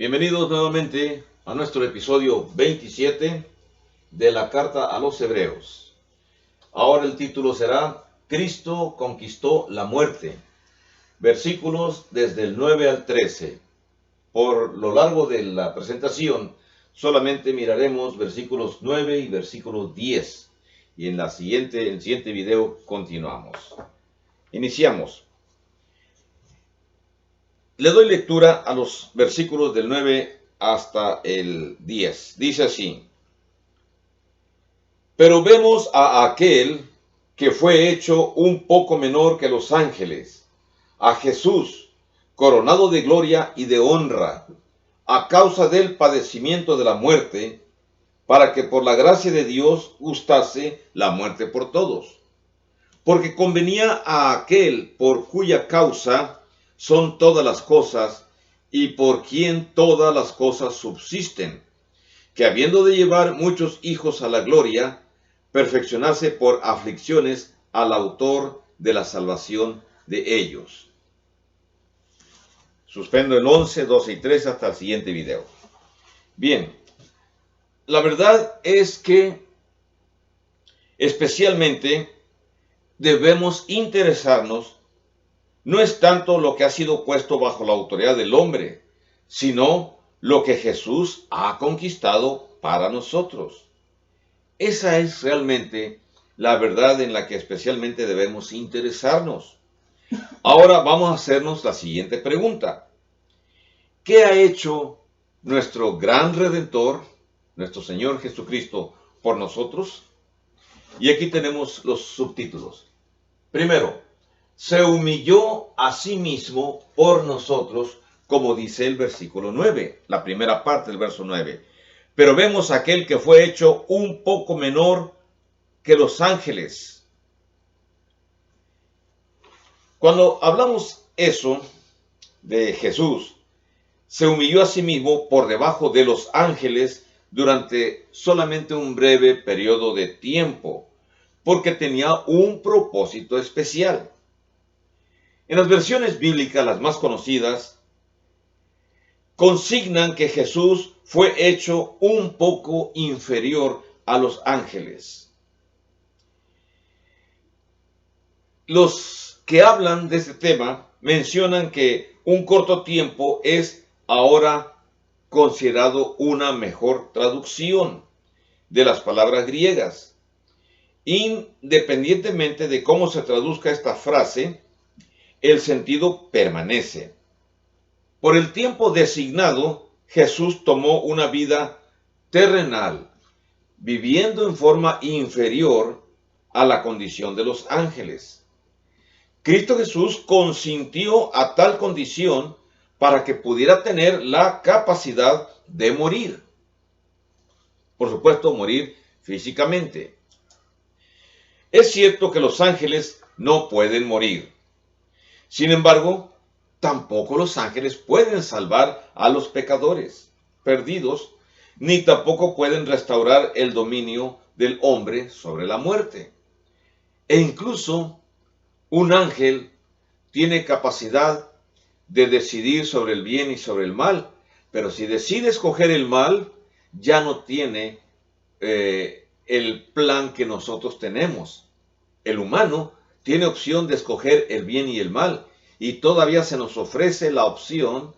Bienvenidos nuevamente a nuestro episodio 27 de la carta a los Hebreos. Ahora el título será Cristo conquistó la muerte. Versículos desde el 9 al 13. Por lo largo de la presentación solamente miraremos versículos 9 y versículos 10. Y en el siguiente video continuamos. Iniciamos. Le doy lectura a los versículos del 9 hasta el 10. Dice así: Pero vemos a aquel que fue hecho un poco menor que los ángeles, a Jesús, coronado de gloria y de honra, a causa del padecimiento de la muerte, para que por la gracia de Dios gustase la muerte por todos. Porque convenía a aquel por cuya causa son todas las cosas, y por quien todas las cosas subsisten, que habiendo de llevar muchos hijos a la gloria, perfeccionase por aflicciones al autor de la salvación de ellos. Suspendo el 11, 12 y 13 hasta el siguiente video. Bien, la verdad es que especialmente debemos interesarnos. No es tanto lo que ha sido puesto bajo la autoridad del hombre, sino lo que Jesús ha conquistado para nosotros. Esa es realmente la verdad en la que especialmente debemos interesarnos. Ahora vamos a hacernos la siguiente pregunta. ¿Qué ha hecho nuestro gran Redentor, nuestro Señor Jesucristo, por nosotros? Y aquí tenemos los subtítulos. Primero, se humilló a sí mismo por nosotros, como dice el versículo 9, la primera parte del verso 9. Pero vemos a aquel que fue hecho un poco menor que los ángeles. Cuando hablamos eso de Jesús, se humilló a sí mismo por debajo de los ángeles durante solamente un breve periodo de tiempo, porque tenía un propósito especial. En las versiones bíblicas, las más conocidas, consignan que Jesús fue hecho un poco inferior a los ángeles. Los que hablan de este tema mencionan que un corto tiempo es ahora considerado una mejor traducción de las palabras griegas. Independientemente de cómo se traduzca esta frase, el sentido permanece. Por el tiempo designado, Jesús tomó una vida terrenal, viviendo en forma inferior a la condición de los ángeles. Cristo Jesús consintió a tal condición para que pudiera tener la capacidad de morir. Por supuesto, morir físicamente. Es cierto que los ángeles no pueden morir. Sin embargo, tampoco los ángeles pueden salvar a los pecadores perdidos, ni tampoco pueden restaurar el dominio del hombre sobre la muerte. E incluso un ángel tiene capacidad de decidir sobre el bien y sobre el mal, pero si decide escoger el mal, ya no tiene el plan que nosotros tenemos. El humano tiene opción de escoger el bien y el mal, y todavía se nos ofrece la opción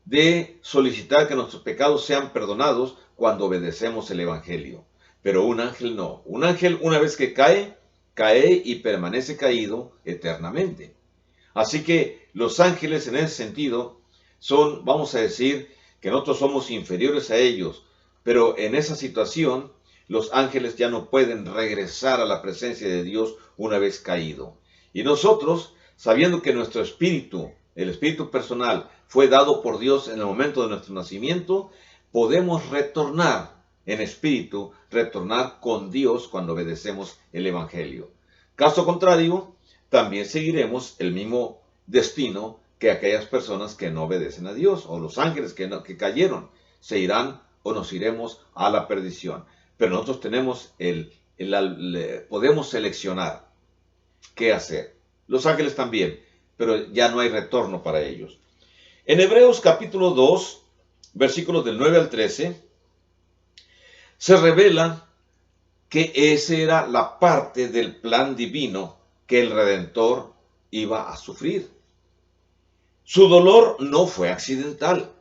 de solicitar que nuestros pecados sean perdonados cuando obedecemos el Evangelio. Pero un ángel no. Un ángel, una vez que cae, cae y permanece caído eternamente. Así que los ángeles en ese sentido son, vamos a decir, que nosotros somos inferiores a ellos, pero en esa situación los ángeles ya no pueden regresar a la presencia de Dios una vez caído. Y nosotros, sabiendo que nuestro espíritu, el espíritu personal, fue dado por Dios en el momento de nuestro nacimiento, podemos retornar en espíritu, retornar con Dios cuando obedecemos el Evangelio. Caso contrario, también seguiremos el mismo destino que aquellas personas que no obedecen a Dios, o los ángeles que cayeron, se irán o nos iremos a la perdición. Pero nosotros tenemos podemos seleccionar qué hacer. Los ángeles también, pero ya no hay retorno para ellos. En Hebreos capítulo 2, versículos del 9 al 13, se revela que esa era la parte del plan divino que el Redentor iba a sufrir. Su dolor no fue accidental.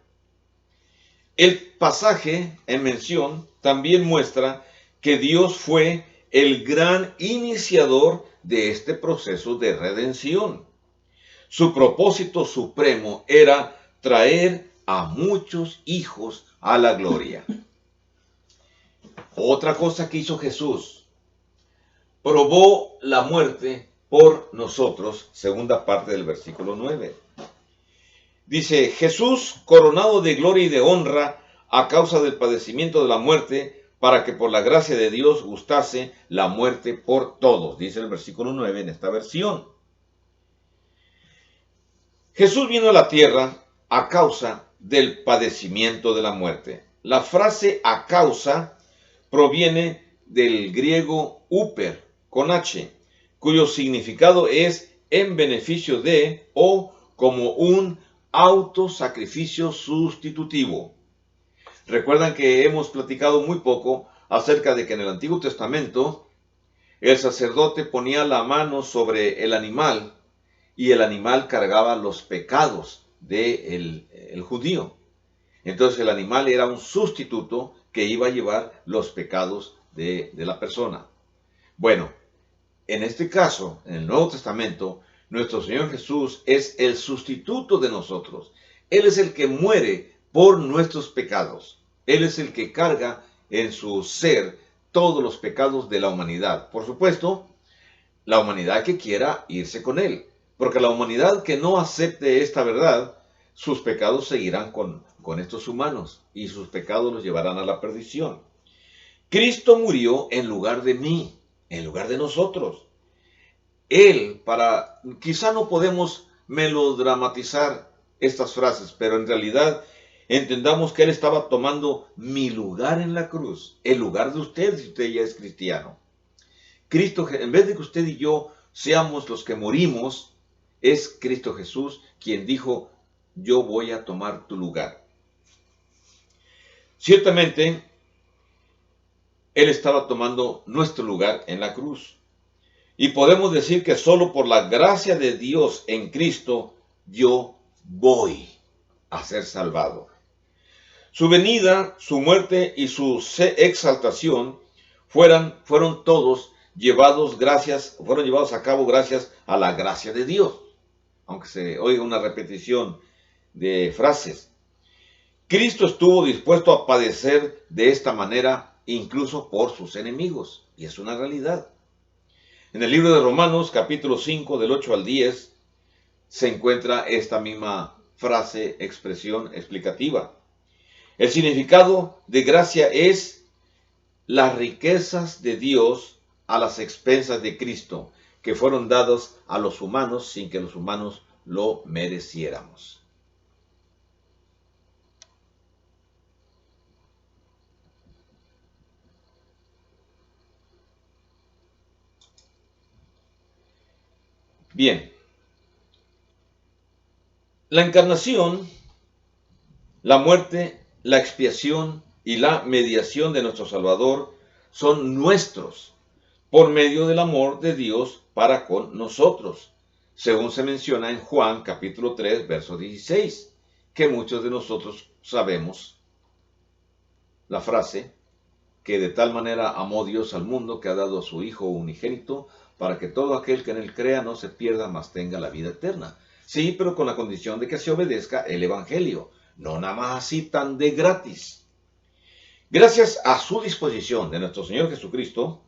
El pasaje en mención también muestra que Dios fue el gran iniciador de este proceso de redención. Su propósito supremo era traer a muchos hijos a la gloria. Otra cosa que hizo Jesús, probó la muerte por nosotros, segunda parte del versículo 9. Dice, Jesús, coronado de gloria y de honra a causa del padecimiento de la muerte, para que por la gracia de Dios gustase la muerte por todos, dice el versículo 9 en esta versión. Jesús vino a la tierra a causa del padecimiento de la muerte. La frase a causa proviene del griego huper, con H, cuyo significado es en beneficio de o como un autosacrificio sustitutivo. Recuerdan que hemos platicado muy poco acerca de que en el Antiguo Testamento el sacerdote ponía la mano sobre el animal y el animal cargaba los pecados del judío. Entonces el animal era un sustituto que iba a llevar los pecados de la persona. Bueno, en este caso, en el Nuevo Testamento, nuestro Señor Jesús es el sustituto de nosotros. Él es el que muere por nuestros pecados. Él es el que carga en su ser todos los pecados de la humanidad. Por supuesto, la humanidad que quiera irse con Él. Porque la humanidad que no acepte esta verdad, sus pecados seguirán con estos humanos y sus pecados los llevarán a la perdición. Cristo murió en lugar de mí, en lugar de nosotros. Él, quizá no podemos melodramatizar estas frases, pero en realidad entendamos que Él estaba tomando mi lugar en la cruz, el lugar de usted si usted ya es cristiano. Cristo, en vez de que usted y yo seamos los que morimos, es Cristo Jesús quien dijo, yo voy a tomar tu lugar. Ciertamente, Él estaba tomando nuestro lugar en la cruz. Y podemos decir que solo por la gracia de Dios en Cristo, yo voy a ser salvado. Su venida, su muerte y su exaltación fueron todos llevados a cabo gracias a la gracia de Dios. Aunque se oiga una repetición de frases. Cristo estuvo dispuesto a padecer de esta manera incluso por sus enemigos. Y es una realidad. En el libro de Romanos, capítulo 5, del 8 al 10, se encuentra esta misma frase, expresión explicativa. El significado de gracia es las riquezas de Dios a las expensas de Cristo, que fueron dados a los humanos sin que los humanos lo mereciéramos. Bien, la encarnación, la muerte, la expiación y la mediación de nuestro Salvador son nuestros por medio del amor de Dios para con nosotros, según se menciona en Juan capítulo 3, verso 16, que muchos de nosotros sabemos la frase, que de tal manera amó Dios al mundo que ha dado a su Hijo unigénito, para que todo aquel que en él crea no se pierda, mas tenga la vida eterna. Sí, pero con la condición de que se obedezca el Evangelio, no nada más así tan de gratis. Gracias a su disposición de nuestro Señor Jesucristo,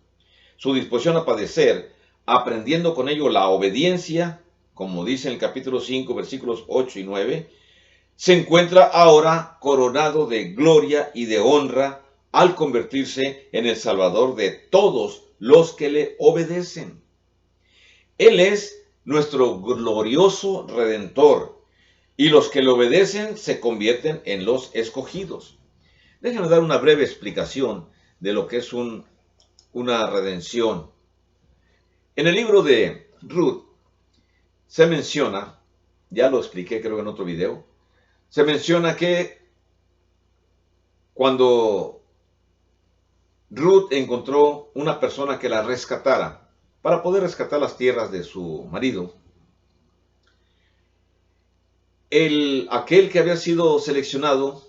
su disposición a padecer, aprendiendo con ello la obediencia, como dice en el capítulo 5, versículos 8 y 9, se encuentra ahora coronado de gloria y de honra al convertirse en el Salvador de todos los que le obedecen. Él es nuestro glorioso Redentor, y los que le obedecen se convierten en los escogidos. Déjenme dar una breve explicación de lo que es una redención. En el libro de Ruth se menciona, ya lo expliqué creo en otro video, se menciona que cuando Ruth encontró una persona que la rescatara, para poder rescatar las tierras de su marido, aquel que había sido seleccionado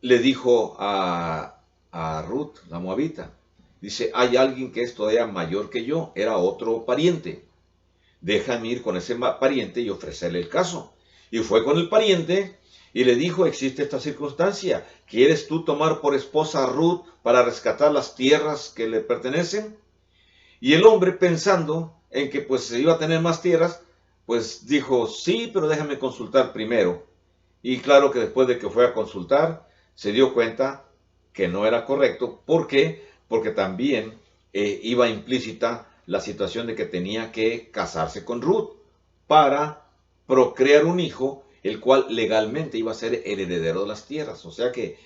le dijo a Ruth, la moabita, dice, hay alguien que es todavía mayor que yo, era otro pariente, déjame ir con ese pariente y ofrecerle el caso. Y fue con el pariente y le dijo, existe esta circunstancia, ¿quieres tú tomar por esposa a Ruth para rescatar las tierras que le pertenecen? Y el hombre, pensando en que pues se iba a tener más tierras, pues dijo, sí, pero déjame consultar primero. Y claro que después de que fue a consultar, se dio cuenta que no era correcto. ¿Por qué? Porque también iba implícita la situación de que tenía que casarse con Ruth para procrear un hijo, el cual legalmente iba a ser el heredero de las tierras. O sea que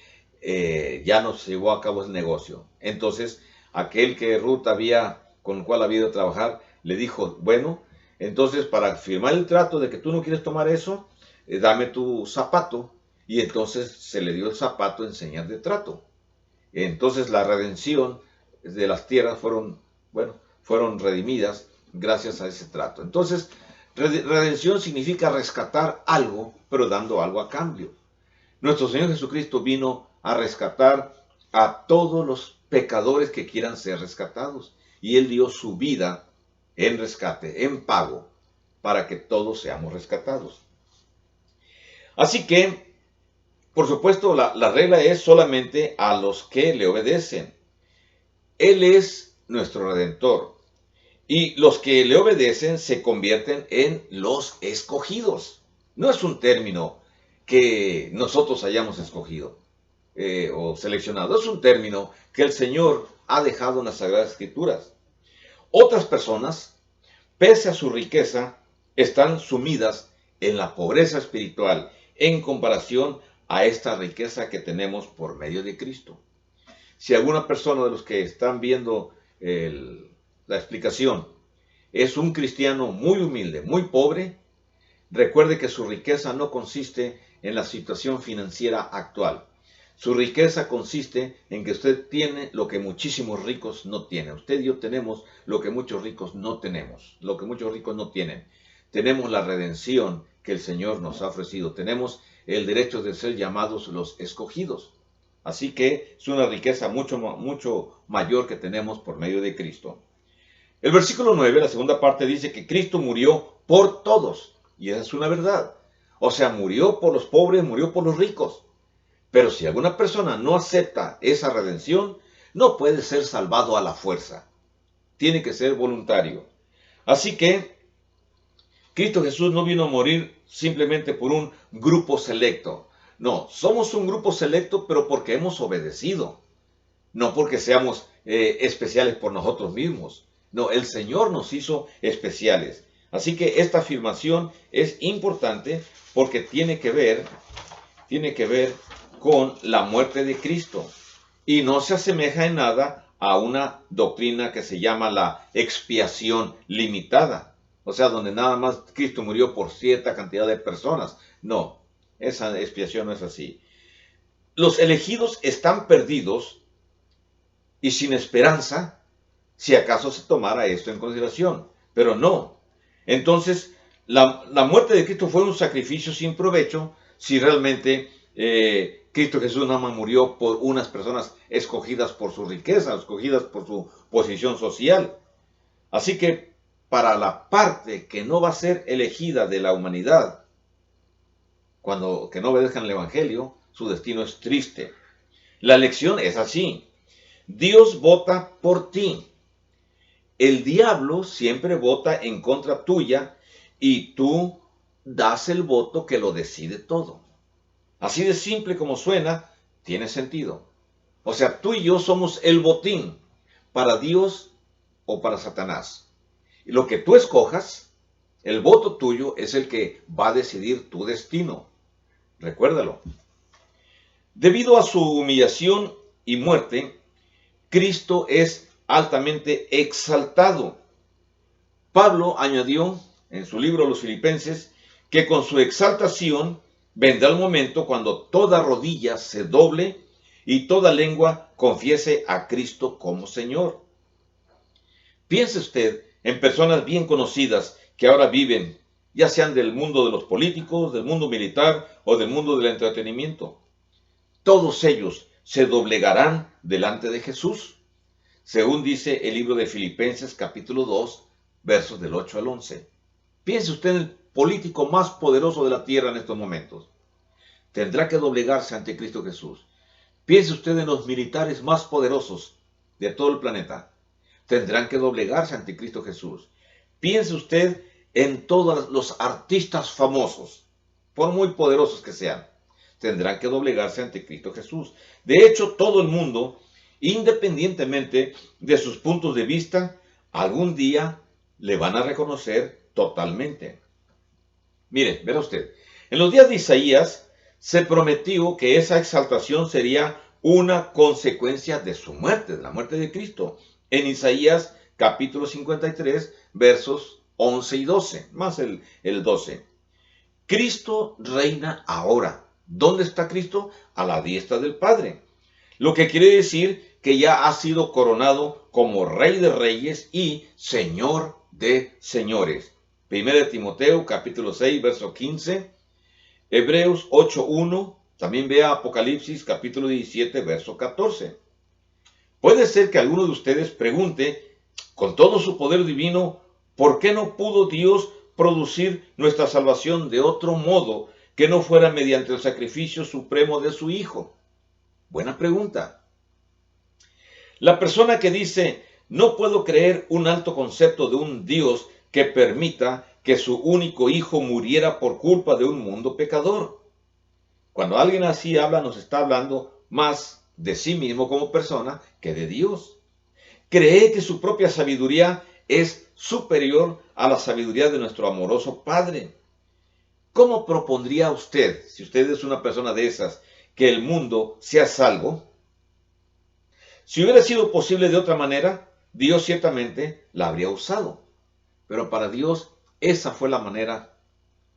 ya no se llevó a cabo el negocio. Entonces, aquel que Ruth con el cual había ido a trabajar, le dijo, bueno, entonces para firmar el trato de que tú no quieres tomar eso, dame tu zapato. Y entonces se le dio el zapato en señal de trato. Entonces la redención de las tierras fueron redimidas gracias a ese trato. Entonces, redención significa rescatar algo, pero dando algo a cambio. Nuestro Señor Jesucristo vino a rescatar a todos los pecadores que quieran ser rescatados. Y Él dio su vida en rescate, en pago, para que todos seamos rescatados. Así que, por supuesto, la regla es solamente a los que le obedecen. Él es nuestro Redentor. Y los que le obedecen se convierten en los escogidos. No es un término que nosotros hayamos escogido o seleccionado. Es un término que el Señor ha dejado en las Sagradas Escrituras. Otras personas, pese a su riqueza, están sumidas en la pobreza espiritual en comparación a esta riqueza que tenemos por medio de Cristo. Si alguna persona de los que están viendo la explicación es un cristiano muy humilde, muy pobre, recuerde que su riqueza no consiste en la situación financiera actual. Su riqueza consiste en que usted tiene lo que muchísimos ricos no tienen. Usted y yo tenemos lo que muchos ricos no tenemos, lo que muchos ricos no tienen. Tenemos la redención que el Señor nos ha ofrecido. Tenemos el derecho de ser llamados los escogidos. Así que es una riqueza mucho mayor que tenemos por medio de Cristo. El versículo 9, la segunda parte, dice que Cristo murió por todos. Y esa es una verdad. O sea, murió por los pobres, murió por los ricos. Pero si alguna persona no acepta esa redención, no puede ser salvado a la fuerza. Tiene que ser voluntario. Así que Cristo Jesús no vino a morir simplemente por un grupo selecto. No, somos un grupo selecto, pero porque hemos obedecido. No porque seamos especiales por nosotros mismos. No, el Señor nos hizo especiales. Así que esta afirmación es importante porque tiene que ver con la muerte de Cristo. Y no se asemeja en nada a una doctrina que se llama la expiación limitada. O sea, donde nada más Cristo murió por cierta cantidad de personas. No, esa expiación no es así. Los elegidos están perdidos y sin esperanza, si acaso se tomara esto en consideración. Pero no. Entonces, la muerte de Cristo fue un sacrificio sin provecho si realmente Cristo Jesús nada más murió por unas personas escogidas por su riqueza, escogidas por su posición social. Así que, para la parte que no va a ser elegida de la humanidad, que no obedezcan el Evangelio, su destino es triste. La elección es así. Dios vota por ti. El diablo siempre vota en contra tuya y tú das el voto que lo decide todo. Así de simple como suena, tiene sentido. O sea, tú y yo somos el botín para Dios o para Satanás. Y lo que tú escojas, el voto tuyo es el que va a decidir tu destino. Recuérdalo. Debido a su humillación y muerte, Cristo es altamente exaltado. Pablo añadió en su libro Los Filipenses que con su exaltación vendrá el momento cuando toda rodilla se doble y toda lengua confiese a Cristo como Señor. Piense usted en personas bien conocidas que ahora viven, ya sean del mundo de los políticos, del mundo militar o del mundo del entretenimiento. Todos ellos se doblegarán delante de Jesús, según dice el libro de Filipenses capítulo 2, versos del 8 al 11. Piense usted en el político más poderoso de la tierra en estos momentos. Tendrá que doblegarse ante Cristo Jesús. Piense usted en los militares más poderosos de todo el planeta. Tendrán que doblegarse ante Cristo Jesús. Piense usted en todos los artistas famosos, por muy poderosos que sean. Tendrán que doblegarse ante Cristo Jesús. De hecho, todo el mundo, independientemente de sus puntos de vista, algún día le van a reconocer totalmente. Mire, verá usted, en los días de Isaías se prometió que esa exaltación sería una consecuencia de su muerte, de la muerte de Cristo. En Isaías capítulo 53, versos 11 y 12, más el 12. Cristo reina ahora. ¿Dónde está Cristo? A la diestra del Padre. Lo que quiere decir que ya ha sido coronado como Rey de Reyes y Señor de Señores. 1 Timoteo capítulo 6, verso 15. Hebreos 8:1. También vea Apocalipsis capítulo 17, verso 14. Puede ser que alguno de ustedes pregunte, con todo su poder divino, ¿por qué no pudo Dios producir nuestra salvación de otro modo que no fuera mediante el sacrificio supremo de su Hijo? Buena pregunta. La persona que dice, no puedo creer un alto concepto de un Dios que permita que su único Hijo muriera por culpa de un mundo pecador. Cuando alguien así habla, nos está hablando más de sí mismo como persona que de Dios. Cree que su propia sabiduría es superior a la sabiduría de nuestro amoroso Padre. ¿Cómo propondría usted, si usted es una persona de esas, que el mundo sea salvo? Si hubiera sido posible de otra manera, Dios ciertamente la habría usado. Pero para Dios esa fue la manera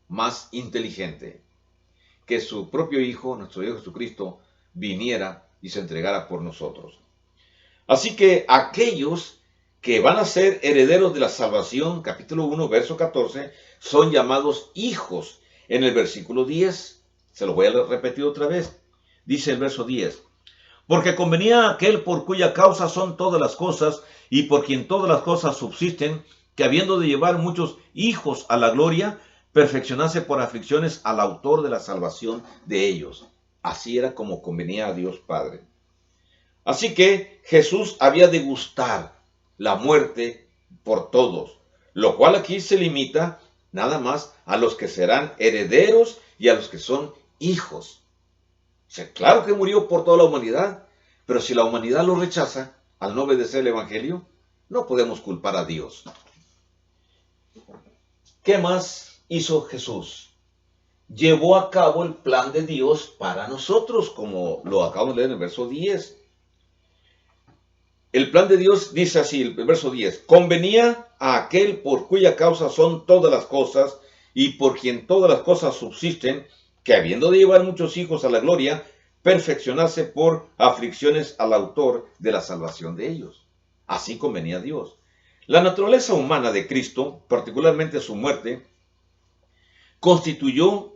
más inteligente. Que su propio Hijo, nuestro Hijo Jesucristo, viniera y se entregara por nosotros. Así que aquellos que van a ser herederos de la salvación, capítulo 1, verso 14, son llamados hijos. En el versículo 10, se lo voy a repetir otra vez, dice el verso 10, porque convenía a aquel por cuya causa son todas las cosas y por quien todas las cosas subsisten, que habiendo de llevar muchos hijos a la gloria, perfeccionase por aflicciones al autor de la salvación de ellos. Así era como convenía a Dios Padre. Así que Jesús había de gustar la muerte por todos, lo cual aquí se limita nada más a los que serán herederos y a los que son hijos. O sea, claro que murió por toda la humanidad, pero si la humanidad lo rechaza al no obedecer el Evangelio, no podemos culpar a Dios. ¿Qué más hizo Jesús? Llevó a cabo el plan de Dios para nosotros, como lo acabamos de leer en el verso 10. El plan de Dios dice así, el verso 10, convenía a aquel por cuya causa son todas las cosas y por quien todas las cosas subsisten, que habiendo de llevar muchos hijos a la gloria, perfeccionase por aflicciones al autor de la salvación de ellos. Así convenía a Dios. La naturaleza humana de Cristo, particularmente su muerte, constituyó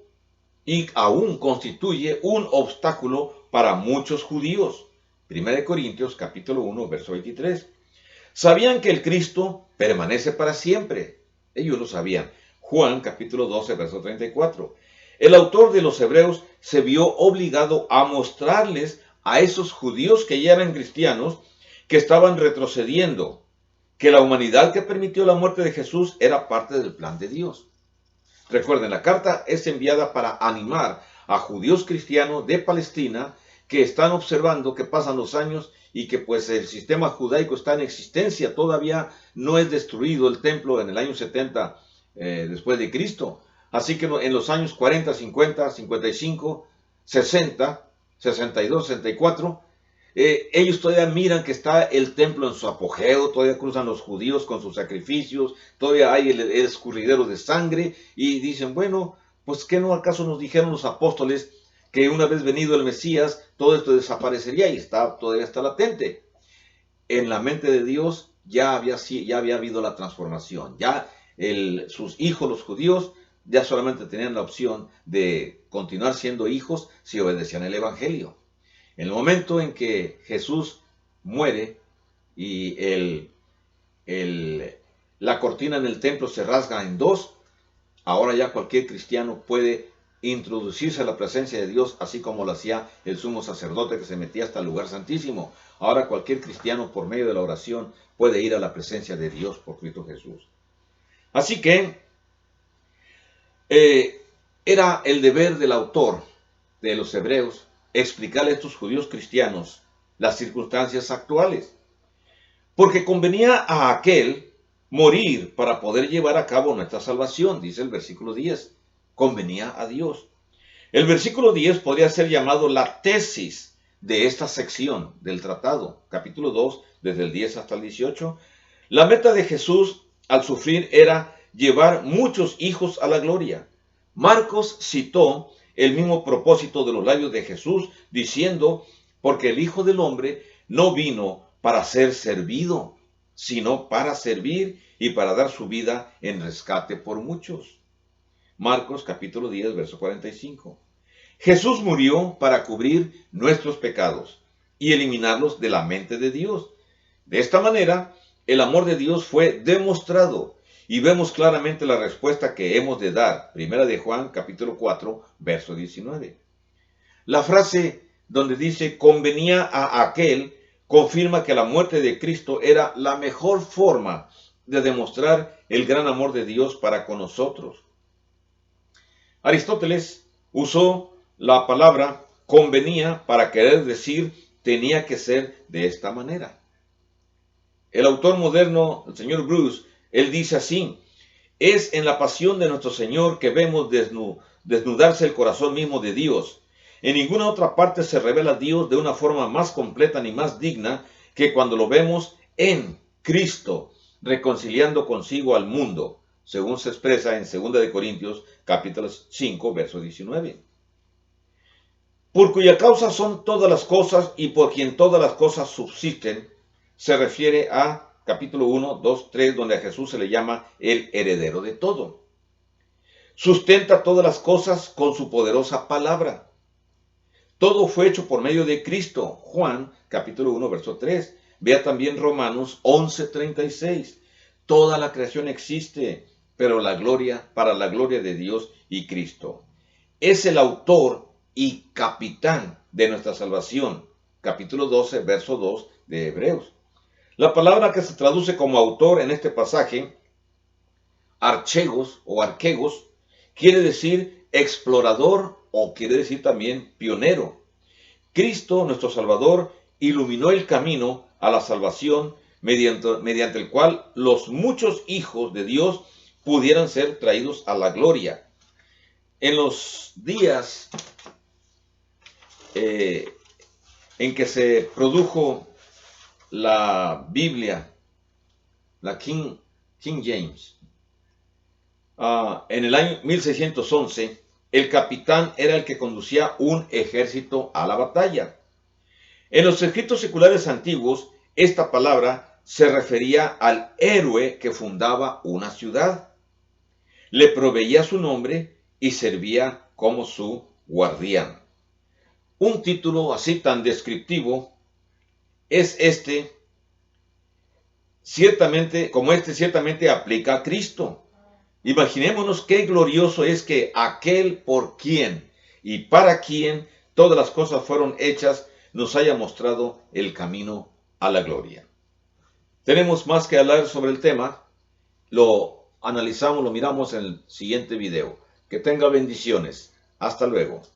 y aún constituye un obstáculo para muchos judíos. 1 Corintios capítulo 1, verso 23. Sabían que el Cristo permanece para siempre. Ellos lo sabían. Juan capítulo 12, verso 34. El autor de los Hebreos se vio obligado a mostrarles a esos judíos que ya eran cristianos, que estaban retrocediendo, que la humanidad que permitió la muerte de Jesús era parte del plan de Dios. Recuerden, la carta es enviada para animar a judíos cristianos de Palestina que están observando que pasan los años y que pues el sistema judaico está en existencia, todavía no es destruido el templo en el año 70 después de Cristo. Así que en los años 40, 50, 55, 60, 62, 64, ellos todavía miran que está el templo en su apogeo, todavía cruzan los judíos con sus sacrificios, todavía hay el escurridero de sangre y dicen, bueno, Pues ¿qué no acaso nos dijeron los apóstoles que una vez venido el Mesías, todo esto desaparecería y todavía está latente? En la mente de Dios ya había habido la transformación. Ya sus hijos, los judíos, ya solamente tenían la opción de continuar siendo hijos si obedecían el Evangelio. En el momento en que Jesús muere y la cortina en el templo se rasga en dos, ahora ya cualquier cristiano puede introducirse a la presencia de Dios, así como lo hacía el sumo sacerdote que se metía hasta el lugar santísimo. Ahora cualquier cristiano, por medio de la oración, puede ir a la presencia de Dios por Cristo Jesús. Así que era el deber del autor de los Hebreos explicarle a estos judíos cristianos las circunstancias actuales, porque convenía a aquel morir para poder llevar a cabo nuestra salvación, dice el versículo 10. Convenía a Dios. El versículo 10 podría ser llamado la tesis de esta sección del tratado, capítulo 2, desde el 10 hasta el 18. La meta de Jesús al sufrir era llevar muchos hijos a la gloria. Marcos citó el mismo propósito de los labios de Jesús, diciendo, porque el Hijo del Hombre no vino para ser servido, sino para servir y para dar su vida en rescate por muchos. Marcos capítulo 10, verso 45. Jesús murió para cubrir nuestros pecados y eliminarlos de la mente de Dios. De esta manera, el amor de Dios fue demostrado y vemos claramente la respuesta que hemos de dar. Primera de Juan capítulo 4, verso 19. La frase donde dice convenía a aquel confirma que la muerte de Cristo era la mejor forma de demostrar el gran amor de Dios para con nosotros. Aristóteles usó la palabra convenía para querer decir tenía que ser de esta manera. El autor moderno, el señor Bruce, él dice así: es en la pasión de nuestro Señor que vemos desnudarse el corazón mismo de Dios. En ninguna otra parte se revela Dios de una forma más completa ni más digna que cuando lo vemos en Cristo, reconciliando consigo al mundo, según se expresa en 2 de Corintios capítulo 5, verso 19. Por cuya causa son todas las cosas y por quien todas las cosas subsisten, se refiere a capítulo 1, 2, 3, donde a Jesús se le llama el heredero de todo. Sustenta todas las cosas con su poderosa palabra. Todo fue hecho por medio de Cristo. Juan capítulo 1, verso 3. Vea también Romanos 11, 36. Toda la creación existe, pero para la gloria de Dios y Cristo. Es el autor y capitán de nuestra salvación. Capítulo 12, verso 2 de Hebreos. La palabra que se traduce como autor en este pasaje, archegos o arquegos, quiere decir explorador o quiere decir también pionero. Cristo, nuestro Salvador, iluminó el camino a la salvación mediante el cual los muchos hijos de Dios pudieran ser traídos a la gloria. En los días en que se produjo la Biblia, la King James, en el año 1611, el capitán era el que conducía un ejército a la batalla. En los escritos seculares antiguos, esta palabra se refería al héroe que fundaba una ciudad. Le proveía su nombre y servía como su guardián. Un título así tan descriptivo es ciertamente aplica a Cristo. Imaginémonos qué glorioso es que aquel por quien y para quien todas las cosas fueron hechas nos haya mostrado el camino a la gloria. Tenemos más que hablar sobre el tema, lo analizamos, lo miramos en el siguiente video. Que tenga bendiciones. Hasta luego.